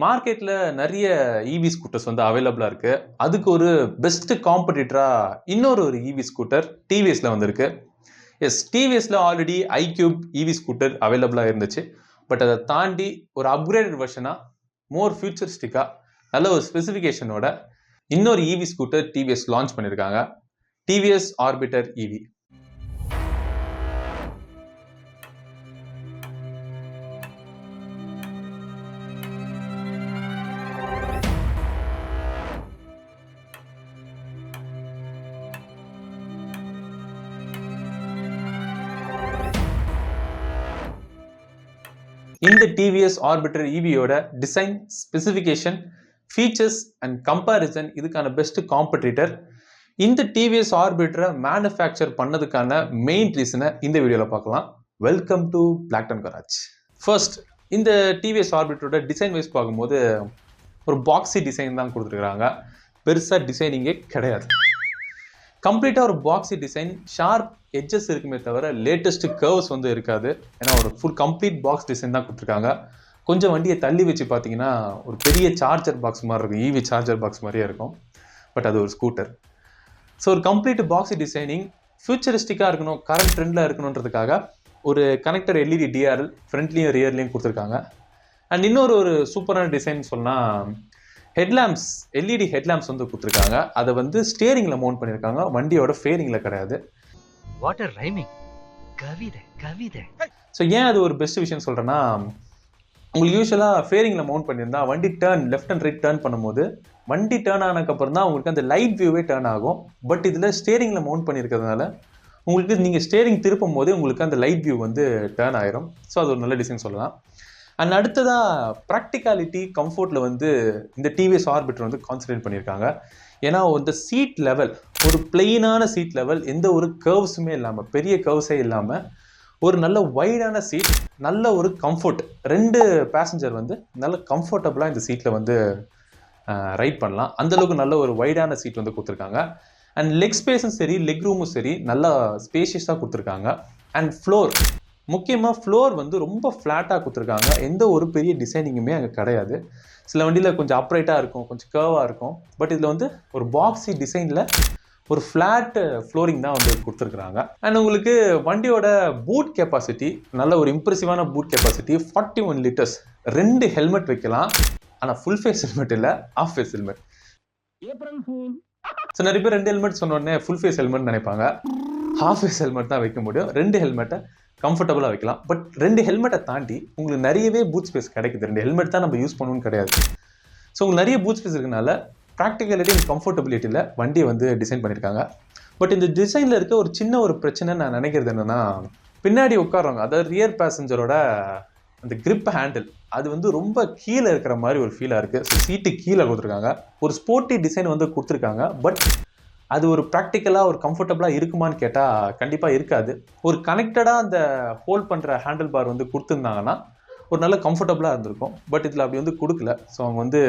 மார்க்கெட்ல நிறைய இவி ஸ்கூட்டர்ஸ் வந்து அவைலபிளா இருக்கு. அதுக்கு ஒரு பெஸ்ட் காம்படிட்டரா இன்னொரு இவி ஸ்கூட்டர் டிவிஎஸ்ல வந்திருக்கு. எஸ், டிவிஎஸ்ல ஆல்ரெடி ஐக்யூப் இவி ஸ்கூட்டர் அவைலபிளா இருந்துச்சு. பட் அதை தாண்டி ஒரு அப்கிரேடட் வெர்ஷனா, மோர் ஃபியூச்சரிஸ்டிக்கா, நல்ல ஒரு ஸ்பெசிஃபிகேஷனோட இன்னொரு இவி ஸ்கூட்டர் டிவிஎஸ் லான்ச் பண்ணியிருக்காங்க. TVS Orbiter EV. இந்த டிவிஎஸ் ஆர்பிட்டர் இவியோட design, specification, features and comparison இதுக்கான பெஸ்ட் காம்படிட்டர். இந்த டிவிஎஸ் ஆர்பிட்டரை மேனுஃபேக்சர் பண்ணதுக்கான மெயின் ரீசனை இந்த வீடியோவில் பார்க்கலாம். Welcome to Blackton garage. First, இந்த டிவிஎஸ் ஆர்பிட்டரோட டிசைன் வைஸ் பார்க்கும்போது ஒரு பாக்ஸி டிசைன் தான் கொடுத்துருக்குறாங்க. பெருசாக டிசைனிங்கே கிடையாது. கம்ப்ளீட்டாக ஒரு பாக்ஸி டிசைன், ஷார்ப் எட்ஜஸ் இருக்குமே தவிர லேட்டஸ்ட் கர்வ்ஸ் வந்து இருக்காது. ஏன்னா ஒரு ஃபுல் கம்ப்ளீட் பாக்ஸ் டிசைன் தான் கொடுத்துருக்காங்க. கொஞ்சம் வண்டியை தள்ளி வச்சு பார்த்தீங்கன்னா ஒரு பெரிய சார்ஜர் பாக்ஸ் மாதிரி இருக்கும், இவி சார்ஜர் பாக்ஸ் மாதிரியே இருக்கும். பட் அது ஒரு ஸ்கூட்டர். ஸோ ஒரு கம்ப்ளீட் பாக்ஸி டிசைனிங், ஃபியூச்சரிஸ்டிக்காக இருக்கணும், கரண்ட் ட்ரெண்டில் இருக்கணுன்றதுக்காக ஒரு கனெக்டர் எல்இடி டிஆர்எல் ஃப்ரண்ட்லேயும் ரியர்லேயும் கொடுத்துருக்காங்க. அண்ட் இன்னொரு சூப்பரான டிசைன் சொன்னால் ஹெட்லாம்ப்ஸ், எல்இடி ஹெட்லாம்ப்ஸ் வந்து கொடுத்துருக்காங்க. அதை வந்து ஸ்டியரிங்கில் மவுண்ட் பண்ணியிருக்காங்க, வண்டியோட ஃபேரிங்கில் கிடையாது. வாட்டர் ரைமிங், கவிதை கவிதை. ஸோ ஏன் அது ஒரு பெஸ்ட் விஷயம் சொல்கிறேன்னா, உங்களுக்கு யூஸ்வலாக ஃபேரிங்கில் மவுண்ட் பண்ணியிருந்தா வண்டி லெஃப்ட் அண்ட் ரைட் டேர்ன் பண்ணும்போது வண்டி டேர்ன் ஆனதுக்கப்புறம் தான் உங்களுக்கு அந்த லைட் வியூவே டேர்ன் ஆகும். பட் இதில் ஸ்டியரிங்கில் மவுண்ட் பண்ணியிருக்கிறதுனால உங்களுக்கு நீங்கள் ஸ்டியரிங் திருப்பும் போது உங்களுக்கு அந்த லைட் வியூ வந்து டேர்ன் ஆயிரும். ஸோ அது ஒரு நல்ல டிசைன் சொல்லலாம். அண்ட் அடுத்ததாக ப்ராக்டிகாலிட்டி, கம்ஃபர்ட்டில் வந்து இந்த டிவிஎஸ் ஆர்பிட்டர் வந்து கான்சன்ட்ரேட் பண்ணியிருக்காங்க. ஏன்னா இந்த சீட் லெவல் ஒரு பிளெயினான சீட் லெவல், எந்த ஒரு கர்வ்ஸுமே இல்லாமல், பெரிய கர்வ்ஸே இல்லாமல் ஒரு நல்ல வைடான சீட், நல்ல ஒரு கம்ஃபர்ட். 2 பேசஞ்சர் வந்து நல்ல கம்ஃபர்டபுளாக இந்த சீட்டில் வந்து ரைட் பண்ணலாம். அந்தளவுக்கு நல்ல ஒரு வைடான சீட் வந்து கொடுத்துருக்காங்க. அண்ட் லெக் ஸ்பேஸும் சரி, லெக் ரூமும் சரி, நல்லா ஸ்பேஷியஸாக கொடுத்துருக்காங்க. அண்ட் ஃப்ளோர், முக்கியமாக ஃப்ளோர் வந்து ரொம்ப ஃப்ளாட்டாக கொடுத்துருக்காங்க. எந்த ஒரு பெரிய டிசைனிங்குமே அங்கே கிடையாது. சில வண்டியில் கொஞ்சம் அப்ரைட்டாக இருக்கும், கொஞ்சம் கர்வாக இருக்கும். பட் இதில் வந்து ஒரு பாக்ஸி டிசைனில் ஒரு ஃப்ளாட் ஃப்ளோரிங் தான் வந்து கொடுத்துருக்குறாங்க. அண்ட் உங்களுக்கு வண்டியோட பூட் கெப்பாசிட்டி, நல்ல ஒரு இம்ப்ரெசிவான பூட் கெப்பாசிட்டி, 41 லிட்டர்ஸ். 2 ஹெல்மெட் வைக்கலாம். ஆனால் ஃபுல் ஃபேஸ் ஹெல்மெட் இல்லை, ஆஃப் ஃபேஸ் ஹெல்மெட். ஸோ நிறைய பேர் 2 ஹெல்மெட் சொன்னோடனே ஃபுல் ஃபேஸ் ஹெல்மெட் நினைப்பாங்க. ஹாஃப் ஃபேஸ் ஹெல்மெட் தான் வைக்க முடியும். 2 ஹெல்மெட்டை கம்ஃபர்டபுளாக வைக்கலாம். பட் 2 ஹெல்மெட்டை தாண்டி உங்களுக்கு நிறையவே பூட் ஸ்பேஸ் கிடைக்குது. 2 ஹெல்மெட் தான் நம்ம யூஸ் பண்ணணும்னு கிடையாது. ஸோ உங்களுக்கு நிறைய பூட் ஸ்பேஸ் இருக்கனால ப்ராக்டிகலிட்டி அண்ட் கம்ஃபர்டபிலிட்டியில் வண்டியை வந்து டிசைன் பண்ணியிருக்காங்க. பட் இந்த டிசைனில் இருக்க ஒரு சின்ன ஒரு பிரச்சனை நான் நினைக்கிறது என்னென்னா, பின்னாடி உட்காருவாங்க, அதாவது ரியர் பேசஞ்சரோட அந்த கிரிப் ஹேண்டில் அது வந்து ரொம்ப கீழே இருக்கிற மாதிரி ஒரு ஃபீலாக இருக்குது. ஸோ சீட்டு கீழே கொடுத்துருக்காங்க. ஒரு ஸ்போர்ட்டி டிசைன் வந்து கொடுத்துருக்காங்க. பட் அது ஒரு ப்ராக்டிக்கலாக ஒரு கம்ஃபர்டபுளாக இருக்குமான்னு கேட்டால் கண்டிப்பாக இருக்காது. ஒரு கனெக்டடாக அந்த ஹோல்ட் பண்ணுற ஹேண்டில் பார் வந்து கொடுத்துருந்தாங்கன்னா ஒரு நல்ல கம்ஃபர்டபுளாக இருந்திருக்கும். பட் இதில் அப்படி வந்து கொடுக்கல. ஸோ அவங்க வந்து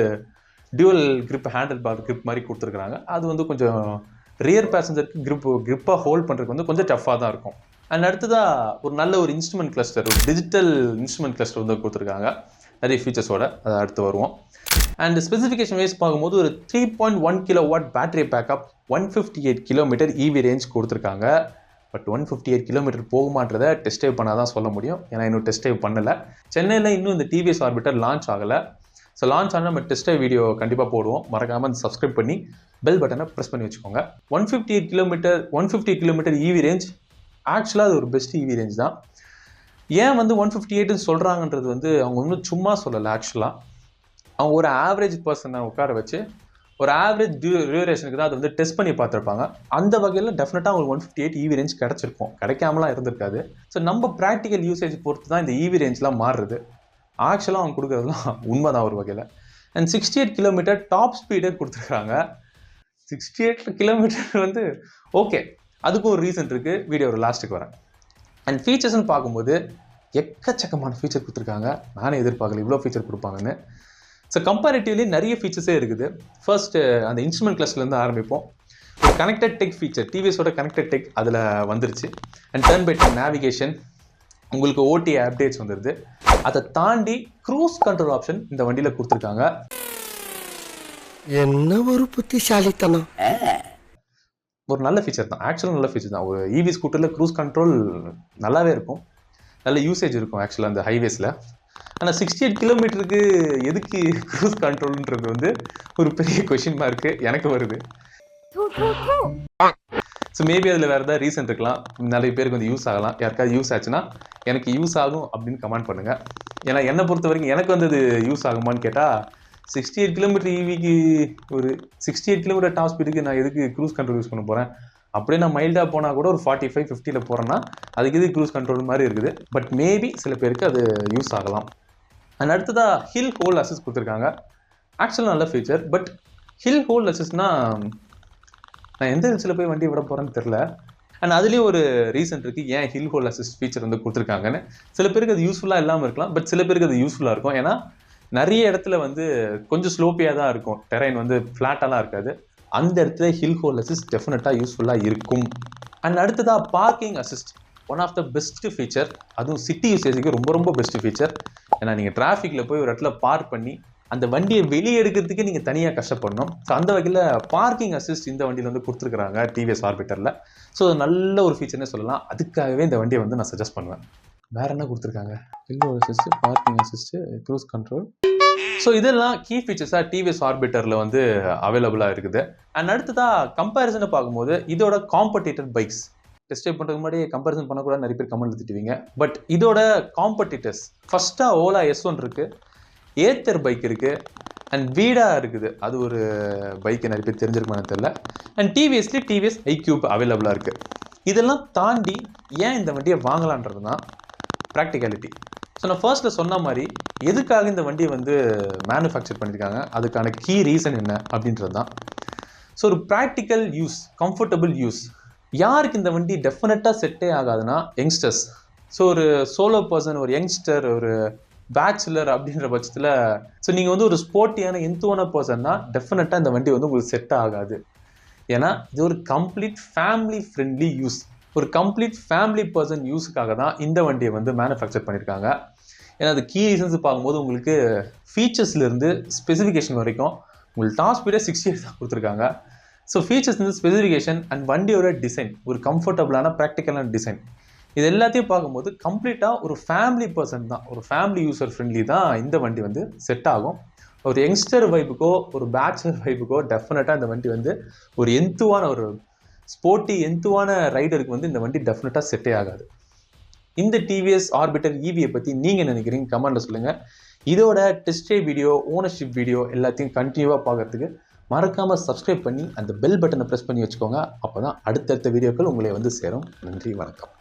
dual grip handlebar grip மாதிரி கொடுத்துருக்குறாங்க. அது வந்து கொஞ்சம் ரியர் பேசஞ்சருக்கு கிரிப்பாக ஹோல்ட் பண்ணுறதுக்கு வந்து கொஞ்சம் டஃப்பாக தான் இருக்கும். அண்ட் அடுத்ததாக ஒரு நல்ல ஒரு இன்ஸ்ட்ருமெண்ட் கிளஸ்டர், ஒரு டிஜிட்டல் இன்ஸ்ட்ருமெண்ட் கிளஸ்டர் வந்து கொடுத்துருக்காங்க நிறைய ஃபீச்சர்ஸோட. அதை அடுத்து வருவோம். அண்ட் ஸ்பெசிஃபிகேஷன் வைஸ் பார்க்கும்போது ஒரு 3.1 kW பேட்டரி பேக்கப், 158 km இவி ரேஞ்ச் கொடுத்துருக்காங்க. பட் 158 km போகுமான்றதை டெஸ்ட் ட்ரைவ் பண்ணால் தான் சொல்ல முடியும். ஏன்னா இன்னும் டெஸ்ட் ட்ரைவ் பண்ணலை. சென்னையில் இன்னும் இந்த டிவிஎஸ் ஆர்பிட்டர் லான்ச் ஆகலை. ஸோ லான்ச் ஆனால் நம்ம டெஸ்ட் ட்ரைவ் வீடியோ கண்டிப்பாக போடுவோம். மறக்காமல் அந்த சப்ஸ்கிரைப் பண்ணி பெல் பட்டனை ப்ரெஸ் பண்ணி வச்சுக்கோங்க. 150 km இவி ரேஞ்ச், ஆக்சுவலாக அது ஒரு பெஸ்ட் இவி ரேஞ்ச் தான். ஏன் வந்து 158 சொல்கிறாங்கன்றது வந்து அவங்க ஒன்றும் சும்மா சொல்லலை. ஆக்சுவலாக அவங்க ஒரு ஆவரேஜ் பர்சனை உட்கார வச்சு ஒரு ஆவரேஜ் டியூரேஷனுக்கு தான் அதை வந்து டெஸ்ட் பண்ணி பார்த்துருப்பாங்க. அந்த வகையில் டெஃபினட்டாக உங்களுக்கு 158 இவி ரேஞ்ச் கிடச்சிருக்கும், கிடைக்காமலாம் இருந்திருக்காது. ஸோ நம்ம ப்ராக்டிக்கல் யூசேஜ் பொறுத்து தான் இந்த இவி ரேஞ்ச்லாம் மாறுறது. ஆக்சுவலாக அவங்க கொடுக்குறதுலாம் உண்மை தான் ஒரு வகையில். அண்ட் 68 km டாப் ஸ்பீடே கொடுத்துருக்காங்க. 68 km வந்து ஓகே, அதுக்கும் ஒரு ரீசன் இருக்குது, வீடியோ ஒரு லாஸ்ட்டுக்கு வரேன். அண்ட் ஃபீச்சர்ஸ்ன்னு பார்க்கும்போது எக்கச்சக்கமான ஃபீச்சர் கொடுத்துருக்காங்க. நானே எதிர்பார்க்கல இவ்வளோ ஃபீச்சர் கொடுப்பாங்கன்னு. ஸோ கம்பேரிட்டிவ்லி நிறைய ஃபீச்சர்ஸே இருக்குது. ஃபர்ஸ்ட்டு அந்த இன்ஸ்ட்ருமெண்ட் கிளஸ்டர்லேருந்து ஆரம்பிப்போம். ஒரு கனெக்டட் டெக் ஃபீச்சர், டிவிஎஸோட கனெக்டட் டெக் அதில் வந்துருச்சு. And turn by turn navigation, உங்களுக்கு ஓடி அப்டேட்ஸ் வந்துடுது. அதை தாண்டி க்ரூஸ் கண்ட்ரோல் ஆப்ஷன் இந்த வண்டியில் கொடுத்துருக்காங்க. என்ன ஒரு புத்திசாலித்தனம். ஒரு நல்ல ஃபீச்சர் தான், ஆக்சுவலாக நல்ல ஃபீச்சர் தான். ஒரு இவி ஸ்கூட்டரில் க்ரூஸ் கண்ட்ரோல் நல்லாவே இருக்கும், நல்ல யூசேஜ் இருக்கும் ஆக்சுவலாக அந்த ஹைவேஸில். ஆனால் 68 கிலோமீட்டருக்கு எதுக்கு க்ரூஸ் கண்ட்ரோல்ன்றது வந்து ஒரு பெரிய கொஷின் மார்க்கு எனக்கு வருது. ஸோ மேபி அதில் வேறு ஏதாவது ரீசன் இருக்கலாம், நிறைய பேருக்கு வந்து யூஸ் ஆகலாம். யாருக்காவது யூஸ் ஆச்சுன்னா எனக்கு யூஸ் ஆகும் அப்படின்னு கமெண்ட் பண்ணுங்கள். ஏன்னா என்னை பொறுத்த வரைக்கும் எனக்கு வந்து அது யூஸ் ஆகுமான்னு கேட்டால் 68 கிலோமீட்டர் ஈவிக்கு ஒரு 68 கிலோமீட்டர் டாப் ஸ்பீடுக்கு நான் எதுக்கு க்ரூஸ் கண்ட்ரோல் யூஸ் பண்ண போகிறேன்? அப்படியே நான் மைல்டாக போனால் கூட ஒரு 45-50 போகிறேன்னா அதுக்கு இது க்ரூஸ் கண்ட்ரோல் மாதிரி இருக்குது. பட் மேபி சில பேருக்கு அது யூஸ் ஆகலாம். அண்ட் அடுத்ததாக ஹில் ஹோல்ட் அசிஸ்ட் கொடுத்துருக்காங்க. ஆக்சுவலாக நல்ல ஃபீச்சர். பட் ஹில் ஹோல்ட் அசிஸ்ட்னா நான் எந்த ஹில்ஸில் போய் வண்டி விட போகிறேன்னு தெரில. அண்ட் அதுலேயும் ஒரு ரீசன் இருக்குது ஏன் ஹில் ஹோல்ட் அசிஸ்ட் ஃபீச்சர் வந்து கொடுத்துருக்காங்கன்னு. சில பேருக்கு அது யூஸ்ஃபுல்லாக இல்லாமல் இருக்கலாம், பட் சில பேருக்கு அது யூஸ்ஃபுல்லாக இருக்கும். ஏன்னா நிறைய இடத்துல வந்து கொஞ்சம் ஸ்லோப்பியாக தான் இருக்கும், டெரைன் வந்து ஃப்ளாட்டாலாம் இருக்காது. அந்த இடத்துல ஹில் ஹோல்ட் அசிஸ்ட் டெஃபினட்டாக யூஸ்ஃபுல்லாக இருக்கும். அண்ட் அடுத்ததாக parking assist, one of the best feature. அதுவும் சிட்டி யூசேஜுக்கு ரொம்ப ரொம்ப பெஸ்ட் ஃபீச்சர். ஏன்னா நீங்கள் டிராஃபிக்கில் போய் ஒரு இடத்துல பார்க் பண்ணி அந்த வண்டியை வெளியே எடுக்கிறதுக்கு நீங்கள் தனியாக கஷ்டப்படணும். ஸோ அந்த வகையில் பார்க்கிங் அசிஸ்ட் இந்த வண்டியில் வந்து கொடுத்துருக்குறாங்க டிவிஎஸ் ஆர்பிட்டரில். ஸோ நல்ல ஒரு ஃபீச்சர்னே சொல்லலாம். அதுக்காகவே இந்த வண்டியை வந்து நான் சஜஸ்ட் பண்ணுவேன். வேறு என்ன கொடுத்துருக்காங்க? Hill hold assist, parking assist, cruise control. So இதெல்லாம் கீ ஃபீச்சர்ஸாக டிவிஎஸ் ஆர்பிட்டரில் வந்து அவைலபிளாக இருக்குது. அண்ட் அடுத்ததாக கம்பேரிசனை பார்க்கும்போது இதோட காம்படிட்டர் பைக்ஸ் டெஸ்ட் ட்ரைவ் பண்ணுறதுக்கு முன்னாடி கம்பேரிசன் பண்ணக்கூடாது, நிறைய பேர் கமெண்ட் திட்டுவீங்க. பட் இதோட காம்படிட்டர்ஸ் ஃபஸ்ட்டாக ஓலா S1 இருக்குது, ஏத்தர் பைக் இருக்குது, அண்ட் வீடா இருக்குது. அது ஒரு பைக்கு நிறைய பேர் தெரிஞ்சிருக்குமான்னு தெரியல. அண்ட் டிவிஎஸ் iQube அவைலபிளாக இருக்குது. இதெல்லாம் தாண்டி ஏன் இந்த வண்டியை வாங்கலான்றது தான் ப்ராக்டிகாலிட்டி. ஸோ நான் ஃபர்ஸ்ட்டில் சொன்ன மாதிரி எதுக்காக இந்த வண்டியை வந்து மேனுஃபேக்சர் பண்ணியிருக்காங்க, அதுக்கான கீ ரீசன் என்ன அப்படின்றது தான். ஸோ ஒரு ப்ராக்டிக்கல் யூஸ், கம்ஃபர்டபுள் யூஸ். யாருக்கு இந்த வண்டி டெஃபினட்டாக செட்டே ஆகாதுன்னா யங்ஸ்டர்ஸ். ஸோ ஒரு சோலோ பர்சன், ஒரு யங்ஸ்டர், ஒரு பேச்சுலர் அப்படின்ற பட்சத்தில் ஸோ நீங்கள் வந்து ஒரு ஸ்போர்ட்டியான எந்தோன பர்சன்னா டெஃபினட்டாக இந்த வண்டி வந்து உங்களுக்கு செட் ஆகாது. ஏன்னா இது ஒரு கம்ப்ளீட் ஃபேமிலி ஃப்ரெண்ட்லி யூஸ், ஒரு கம்ப்ளீட் ஃபேமிலி பர்சன் யூஸுக்காக தான் இந்த வண்டியை வந்து மேனுஃபேக்சர் பண்ணியிருக்காங்க. ஏன்னா அது கீ ரீசன்ஸ் பார்க்கும்போது உங்களுக்கு ஃபீச்சர்ஸ்லேருந்து ஸ்பெசிஃபிகேஷன் வரைக்கும் உங்களுக்கு டாப் ஸ்பீடே 68 தான் கொடுத்துருக்காங்க. ஸோ ஃபீச்சர்ஸ் வந்து ஸ்பெசிஃபிகேஷன் அண்ட் வண்டியோட டிசைன், ஒரு கம்ஃபர்டபுளான ப்ராக்டிக்கலான டிசைன், இது எல்லாத்தையும் பார்க்கும்போது கம்ப்ளீட்டாக ஒரு ஃபேமிலி பர்சன் தான், ஒரு ஃபேமிலி யூசர் ஃப்ரெண்ட்லி தான் இந்த வண்டி வந்து செட் ஆகும். ஒரு யங்ஸ்டர் வைப்புக்கோ ஒரு பேச்சுலர் வைப்புக்கோ டெஃபினட்டாக இந்த வண்டி வந்து ஒரு எந்துவான ஒரு ஸ்போர்ட்டி எந்துவான ரைடருக்கு வந்து இந்த வண்டி டெஃபினட்டாக செட்டே ஆகாது. இந்த டிவிஎஸ் ஆர்பிட்டர் ஈவியை பற்றி நீங்கள் நினைக்கிறீங்க கமெண்ட்டில் சொல்லுங்கள். இதோட test drive video, ownership video எல்லாத்தையும் கண்டினியூவாக பார்க்குறதுக்கு மறக்காமல் சப்ஸ்கிரைப் பண்ணி அந்த பெல் பட்டனை ப்ரெஸ் பண்ணி வச்சுக்கோங்க. அப்போ தான் அடுத்தடுத்த வீடியோக்கள் உங்களை வந்து சேரும். நன்றி, வணக்கம்.